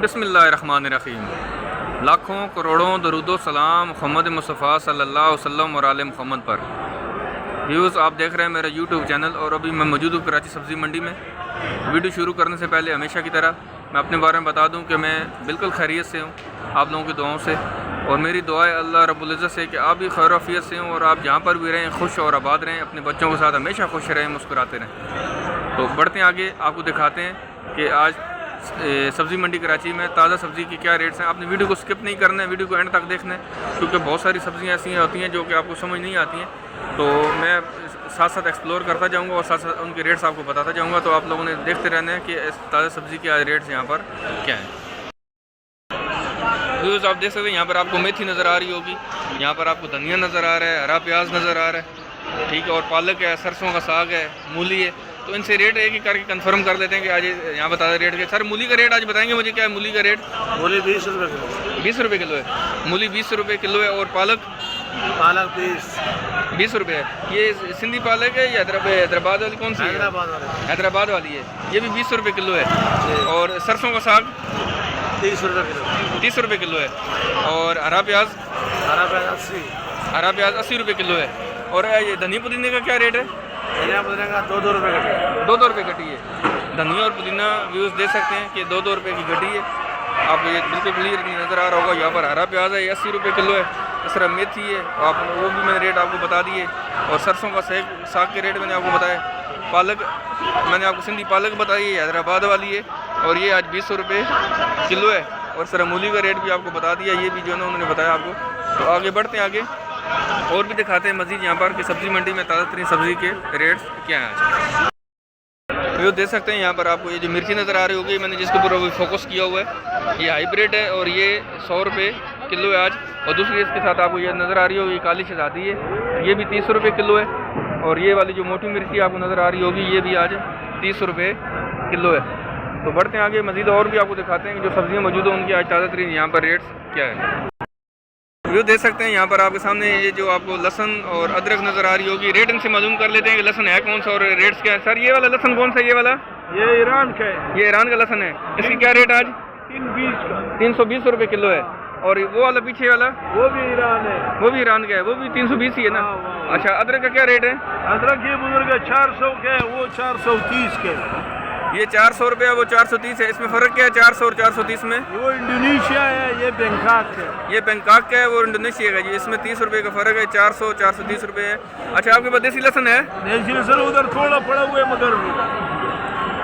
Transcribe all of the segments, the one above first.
बिस्मिल्लाहिर्रहमानिर्रहीम। लाखों करोड़ों दरूदो सलाम मोहम्मद मुस्तफ़ा सल्लल्लाहु अलैहि वसल्लम और आले मोहम्मद पर। व्यूज़, आप देख रहे हैं मेरा यूट्यूब चैनल और अभी मैं मौजूद हूँ कराची सब्ज़ी मंडी में। वीडियो शुरू करने से पहले हमेशा की तरह मैं अपने बारे में बता दूँ कि मैं बिल्कुल खैरियत से हूँ आप लोगों की दुआओं से, और मेरी दुआ है अल्लाह रब्बुल इज़्ज़त से कि आप भी खैर आफियत से हों और आप जहाँ पर भी रहें खुश और आबाद रहें, अपने बच्चों के साथ हमेशा खुश रहें, मुस्कुराते रहें। तो बढ़ते हैं आगे, आपको दिखाते हैं कि आज सब्ज़ी मंडी कराची में ताज़ा सब्ज़ी की क्या रेट्स हैं। आपने वीडियो को स्किप नहीं करना है, वीडियो को एंड तक देखना है, क्योंकि बहुत सारी सब्ज़ियाँ ऐसी होती हैं जो कि आपको समझ नहीं आती हैं। तो मैं साथ साथ एक्सप्लोर करता जाऊंगा और साथ साथ उनके रेट्स आपको बताता जाऊंगा। तो आप लोगों ने देखते रहना है कि ताज़ा सब्ज़ी के आज रेट्स यहाँ पर क्या हैं। व्यूज़, आप देख सकते हैं यहाँ पर आपको मेथी नज़र आ रही होगी, यहाँ पर आपको धनिया नज़र आ रहा है, हरा प्याज नज़र आ रहा है, ठीक है, और पालक है, सरसों का साग है, मूली है। तो इनसे रेट एक ही करके कंफर्म कर लेते हैं कि आज यहाँ बता दें रेट के। सर, मूली का रेट आज बताएंगे मुझे, क्या है मूली का रेट? मूली 20 रुपये किलो। 20 रुपये किलो है मूली, 20 रुपये किलो है। और पालक 20 रुपये है। ये सिंधी पालक है या हैदराबाद वाली? कौन सी? हैदराबाद वाली है। ये भी 20 रुपये किलो है। और सरसों का साग 30 रुपये किलो। 30 रुपये किलो है। और हरा प्याज 80 रुपये किलो है। और ये धनिया पुदीने का क्या रेट है? धनिया पुदीना का 2-2 रुपये गड्डी। 2-2 रुपये गड्डी है। धनिया और पुदीना व्यूज़ दे सकते हैं कि 2-2 रुपये की गड्डी है। आप ये बिल्कुल क्लियर नज़र आ रहा होगा। यहाँ पर हरा प्याज है, 80 रुपये किलो है। इस तरह मेथी है, आप वो भी मैंने रेट आपको बता दिए। और सरसों का साग के रेट मैंने आपको बताया। पालक मैंने आपको सिंधी पालक बताई है, हैदराबाद वाली है, और ये आज 20 रुपये किलो है। और सर मूली का रेट भी आपको बता दिया, ये भी जो है ना उन्होंने बताया आपको। तो आगे बढ़ते हैं, आगे और भी दिखाते हैं मज़ीद यहाँ पर कि सब्ज़ी मंडी में ताज़ा तरीन सब्ज़ी के रेट्स क्या हैं आज। तो देख सकते हैं यहाँ पर आपको ये जो मिर्ची नज़र आ रही होगी, मैंने जिसके ऊपर अभी फोकस किया हुआ है, ये हाइब्रिड है और ये 100 रुपये किलो है आज। और दूसरी इसके साथ आपको ये नज़र आ रही होगी, काली शहज़ादी है, ये भी 30 रुपये किलो है। और ये वाली जो मोटी मिर्ची आपको नज़र आ रही होगी, ये भी आज 30 रुपये किलो है। तो बढ़ते हैं आगे, मज़ीद और भी आपको दिखाते हैं कि जो सब्ज़ियाँ मौजूद हैं उनकी आज ताज़ा तरीन यहाँ पर रेट्स क्या है। ये देख सकते हैं यहाँ पर आपके सामने ये जो आपको लहसन और अदरक नज़र आ रही होगी, रेट इनसे मालूम कर लेते हैं कि लहसन है कौन सा और रेट्स क्या है। सर, ये वाला लहसन कौन सा है? ये वाला ये ईरान का है। ये ईरान का लहसन है। इसकी क्या रेट आज? 320 रुपये किलो है। और वो वाला पीछे वाला वो भी ईरान है। वो भी ईरान का है, वो भी 320 ही है ना? अच्छा, अदरक का क्या रेट है? अदरक ये बुजुर्ग 400 के, वो 430 के। ये 400 रुपये, वो 430 है। इसमें फ़र्क क्या है 400 और 430 में? वो इंडोनेशिया है, ये बैंकॉक है। ये बैंकॉक का है, वो इंडोनेशिया का जी। इसमें 30 रुपये का फ़र्क है, 400 430 रुपये है। अच्छा, आपके पास देसी लहसन है? देसी लहसन उधर थोड़ा पड़ा हुआ है, मगर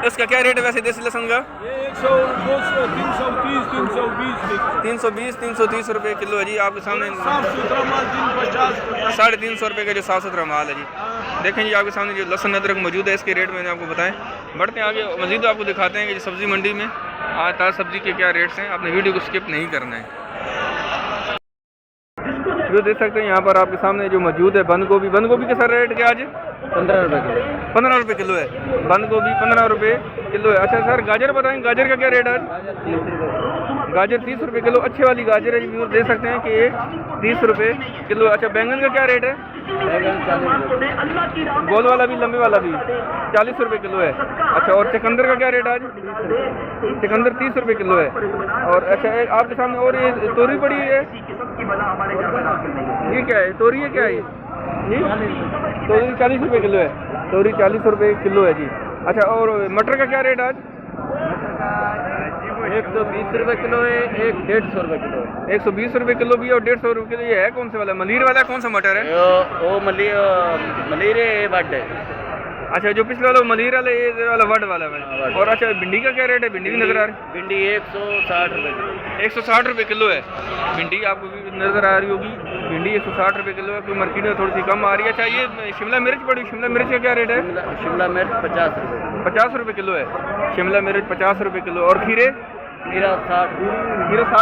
इसका क्या रेट है वैसे देसी लहसन का? ये 100, 200, 330, 320 330 रुपये किलो है जी। आपके सामने साफ सुथरा माल 350 350 रुपये का जो साफ़ सुथरा माल है जी। देखें जी, आपके सामने जो लहसन अदरक मौजूद है, इसके रेट मैंने आपको बताएं। बढ़ते हैं आगे, मज़ीद आपको दिखाते हैं कि सब्ज़ी मंडी में आज ताज़ा सब्ज़ी के क्या रेट्स हैं। आपने वीडियो को स्किप नहीं करना है। जो देख सकते हैं यहाँ पर आपके सामने जो मौजूद है बंद गोभी का सर रेट क्या आज? 15 रुपये किलो। 15 रुपये किलो है बंद गोभी, 15 रुपये किलो है। अच्छा सर, गाजर बताएं, गाजर का क्या रेट आज? गाजर 30 रुपये किलो। अच्छी वाली गाजर है जी, देख सकते हैं कि ये 30 रुपये किलो। अच्छा, बैंगन का क्या रेट है? गोल वाला भी लंबे वाला भी 40 रुपये किलो है। अच्छा, और चुकंदर का क्या रेट आज? चुकंदर 30 रुपये किलो है। और अच्छा, आपके सामने और ये तोरी पड़ी है, ये क्या है? तोरी है क्या है? तोरी 40 रुपये किलो है। तोरी 40 रुपये किलो है जी। अच्छा, और मटर का क्या रेट आज? 120 रुपये किलो है, एक 150 रुपये किलो है। 120 रुपये किलो भी और 150 रुपये किलो। ये है कौन से वाला? मलीर वाला कौन सा मटर है? वो मलीर है, बट है। अच्छा, जो पिछले वाला मलीर वाला, ये वाला वर्ड वाला है। और अच्छा, भिंडी का क्या रेट है? भिंडी भी नज़र आ रही है। भिंडी 160 रुपये किलो। 160 रुपये किलो है भिंडी, आपको भी नज़र आ रही होगी। भिंडी 160 रुपये किलो है, कोई मार्केट में थोड़ी सी कम आ रही है। अच्छा, ये शिमला मिर्च पड़ी, शिमला मिर्च का क्या रेट है? शिमला मिर्च 50 रुपये। 50 रुपये किलो है शिमला मिर्च, 50 रुपये किलो। और खीरे? खीरा 60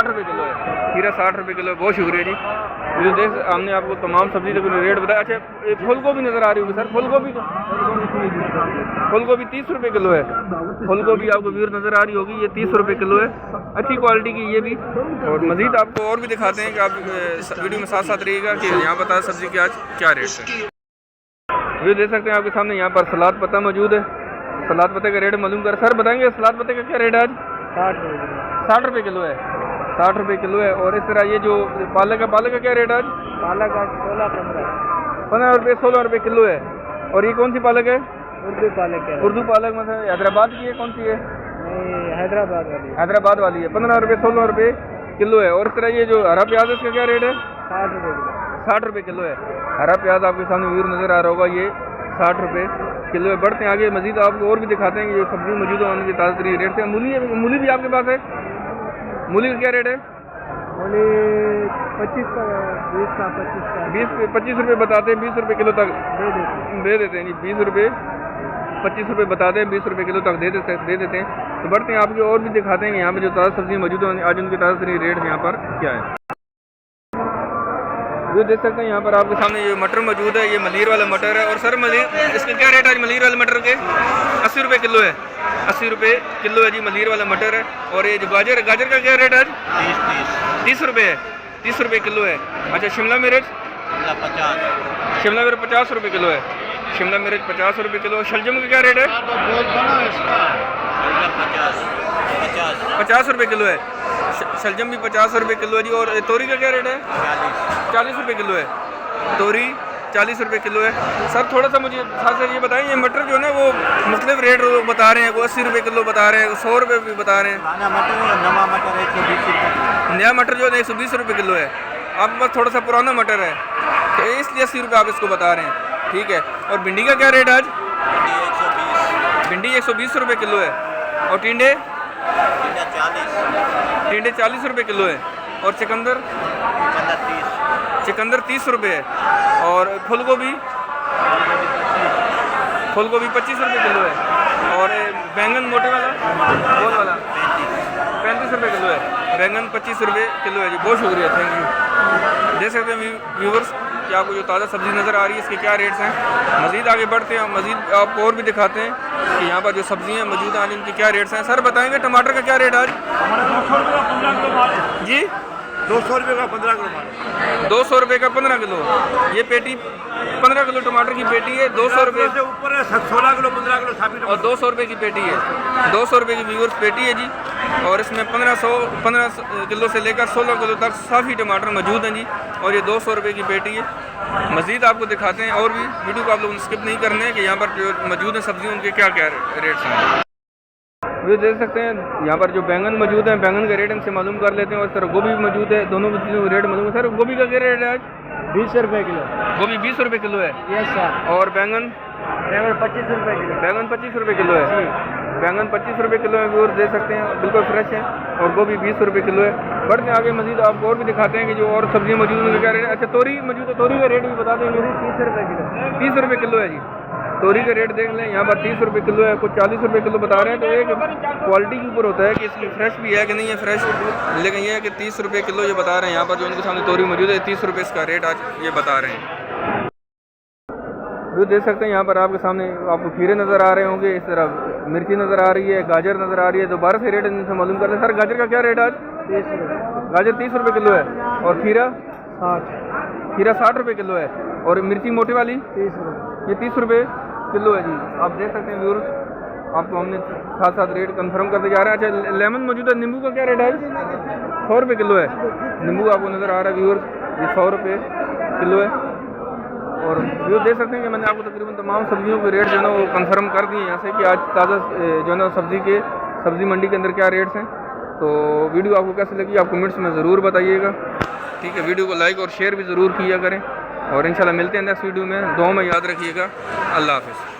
रुपये किलो है। खीरा 60 रुपये किलो है। बहुत शुक्रिया जी। जो देख हमने आपको तमाम सब्जी का रेट बताया। अच्छा, फूल गोभी नज़र आ रही होगी सर? फूल गोभी 30 रुपये किलो है। फूल गोभी आपको व्यूअर नज़र आ रही होगी, ये 30 रुपये किलो है, अच्छी क्वालिटी की ये भी। और मज़ीद आपको और भी दिखाते हैं कि आप वीडियो में साथ साथ रहिएगा कि यहाँ बता सब्ज़ी के आज क्या रेट है। ये देख सकते हैं आपके सामने यहाँ पर सलाद पत्ता मौजूद है। सलाद पत्ते का रेट मालूम कर। सर बताएंगे सलाद पत्ते का क्या रेट है आज? 60 रुपये किलो है, 60 रुपये किलो है। और इस तरह ये जो पालक का क्या रेट है आज? पालक आज 16-15 15 रुपये 16 रुपये किलो है। और ये कौन सी पालक है? उर्दू पालक है। उर्दू पालक मतलब हैदराबाद की है, कौन सी है? नहीं, हैदराबाद वाली। हैदराबाद वाली है। 15 रुपये 16 रुपये किलो है। और इस तरह ये जो हरा प्याज है इसका क्या रेट है? 60 रुपये किलो। 60 रुपये किलो है। हरा प्याज आपके सामने व्यूअर नज़र आ रहा होगा, ये 60 रुपये किलो है। बढ़ते हैं आगे, मजीद आपको और भी दिखाते हैं कि जो सब्जी मौजूद है उनके ताज़ा तरीन रेट से। मूली भी आपके पास है? मूली का क्या रेट है? मूली 25 का, 20 का, 25 का। 25 रुपये बताते हैं, 20 रुपये किलो तक दे देते हैं जी। 20 रुपये 25 रुपये बताते हैं, 20 रुपये किलो तक दे देते हैं। तो बढ़ते हैं आपको और भी दिखाते हैं कि यहाँ पे जो ताज़ा सब्जी मौजूद है आज उनके ताज़ा तरीन रेट यहाँ पर क्या है। जो देख सकते हैं यहाँ पर आपके सामने ये मटर मौजूद है, ये मलीर वाला मटर है। और सर मलीर इसका क्या रेट है आज मलीर वाले मटर के? 80 रुपये किलो है, 80 रुपये किलो है जी मलीर वाला मटर है। और ये जो गाजर का क्या रेट है आज? 30 रुपये है, 30 रुपये किलो है। अच्छा शिमला मिर्च? 50। शिमला मिर्च 50 रुपये किलो है, शिमला मिर्च 50 रुपये किलो। शलजम का क्या रेट है? 50 रुपये किलो है, शलजम भी 50 रुपये किलो है जी। और तोरी का क्या रेट है? 40 रुपये किलो है, तोरी 40 रुपये किलो है। सर थोड़ा सा मुझे साथ ये बताएं, ये मटर जो है ना वो मुख्तलिफ रेट बता रहे हैं, कोई 80 रुपये किलो बता रहे हैं, 100 रुपये भी बता रहे हैं। नया मटर जो है 120 रुपये किलो है, आपके पास थोड़ा सा पुराना मटर है तो इसलिए 80 रुपये आप इसको बता रहे हैं, ठीक है। और भिंडी का क्या रेट है आज? भिंडी 120 रुपये किलो है। और टिंडे 40 रुपये किलो है। और चुकंदर 30 रुपये है। और फूल गोभी 25 रुपये किलो है। और बैंगन मोटे वाला गोल वाला 35 रुपये किलो है, बैंगन 25 रुपये किलो है जी। बहुत शुक्रिया, थैंक यू। देख सकते हैं व्यूवर्स कि आपको जो ताज़ा सब्ज़ी नज़र आ रही है इसके क्या रेट्स हैं। मज़ीद आगे बढ़ते हैं, मज़ीद आपको और भी दिखाते हैं कि यहाँ पर जो सब्ज़ियाँ मौजूद हैं आज इनके क्या रेट्स हैं। सर बताएंगे टमाटर का क्या रेट आज? 200 रुपये का 15 किलो जी 200 रुपये का 15 किलो। 200 रुपये का 15 किलो। ये पेटी 15 किलो टमाटर की पेटी है, 200 रुपये से ऊपर है, 16 किलो 15 किलो साफी और 200 रुपये की पेटी है, 200 रुपये की व्यूअर्स पेटी है जी। और इसमें 15 किलो से लेकर 16 किलो तक साफ़ी टमाटर मौजूद हैं जी। और ये 200 रुपये की पेटी है। मज़ीद आपको दिखाते हैं और भी, वीडियो को आप लोग स्किप नहीं करने हैं कि यहाँ पर जो मौजूद हैं सब्जियों उनके क्या क्या रेट्स हैं। ये देख सकते हैं यहाँ पर जो बैंगन मौजूद हैं, बैंगन का रेट इनसे मालूम कर लेते हैं। और सर गोभी भी मौजूद है, दोनों चीज़ों का रेट मालूम है। सर गोभी का क्या रेट है आज? 20 रुपये किलो। गोभी 20 रुपये किलो है। Yes sir. और बैंगन 25 रुपये किलो। बैंगन 25 रुपये किलो है, बैंगन 25 रुपये किलो है व्यूअर्स देख सकते हैं, बिल्कुल फ्रेश है। और गोभी 20 रुपये किलो है। बढ़ते हैं आगे, मजीद आपको और भी दिखाते हैं कि जो और सब्जियाँ मौजूद हैं उनका क्या रेट है। अच्छा तोरी मौजूद है, तोरी का रेट भी बता देंगे। 30 रुपये किलो। 30 रुपये किलो है जी, तोरी का रेट देख लें। यहाँ पर 30 रुपये किलो है, कुछ 40 रुपये किलो बता रहे हैं। तो एक क्वालिटी के ऊपर होता है कि इसकी फ्रेश भी है कि नहीं है फ्रेश, लेकिन ये है कि 30 रुपये किलो ये बता रहे हैं। यहाँ पर जो उनके सामने तोरी मौजूद है 30 रुपये इसका रेट आज ये बता रहे हैं। जो देख सकते हैं यहाँ पर आपके सामने आपको खीरे नज़र आ रहे होंगे, इस तरह मिर्ची नज़र आ रही है, गाजर नज़र आ रही है। दोबारा से रेट इनसे मालूम कर लें। सर गाजर का क्या रेट आज? 30 रुपये। गाजर 30 रुपये किलो है। और खीरा 60 रुपये किलो है। और मिर्ची मोटी वाली 30 रुपये। ये 30 रुपये किलो है जी। आप देख सकते हैं व्यूअर्स, आपको हमने साथ रेट कंफर्म करते जा रहे हैं। अच्छा लेमन मौजूद है, नींबू का क्या रेट है? 100 रुपये किलो है। नींबू आपको नज़र आ रहा है व्यूअर्स, ये 100 रुपये किलो है। और व्यूअर्स देख सकते हैं कि मैंने आपको तकरीबन तमाम सब्जियों के रेट जो है ना वो कंफर्म कर दिए यहाँ से कि आज ताज़ा जो है ना सब्ज़ी मंडी के अंदर क्या रेट्स हैं। तो वीडियो आपको कैसी लगी आप कमेंट्स में ज़रूर बताइएगा, ठीक है। वीडियो को लाइक और शेयर भी ज़रूर किया करें। और इंशाल्लाह मिलते हैं नेक्स्ट वीडियो में। दुआ में याद रखिएगा। अल्लाह हाफ़िज़।